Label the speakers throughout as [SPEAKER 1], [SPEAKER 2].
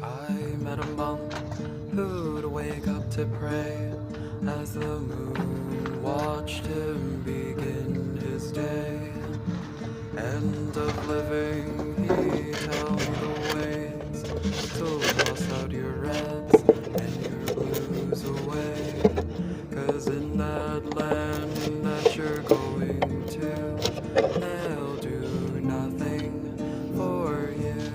[SPEAKER 1] I met a monk who'd wake up to pray as the moon watched him begin his day. End of living, he tell me the ways to toss out your reds and your blues away. 'Cause in that land that you're going to, they'll do nothing for you.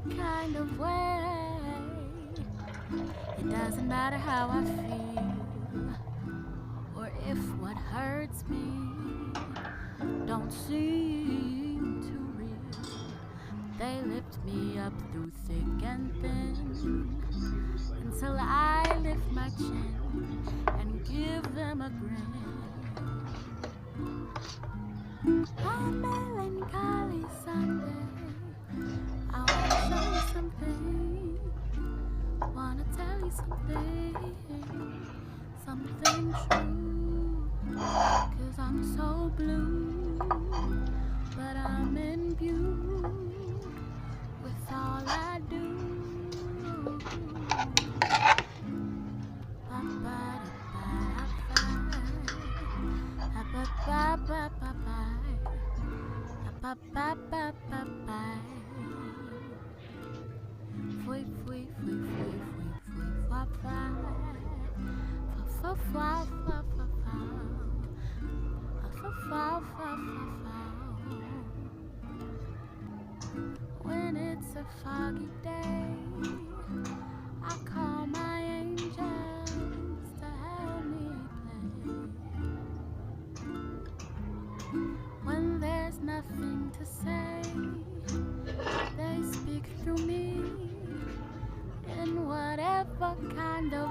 [SPEAKER 2] whatever kind of way. It doesn't matter how I feel or if what hurts me don't seem too real. They lift me up through thick and thin until I lift my chin and give them a grin. On melancholy Sunday, I wanna show you something, wanna tell you something, something true. 'Cause I'm so blue, but I'm imbued with all I do. Fui, fui, fui, fui, fui, fui, fa, fa, fa, fa, fa, fa, fa, fa, fa, fa, fa. When it's a foggy day, I call my angels to help me play. When there's nothing to say, they speak through me in whatever kind of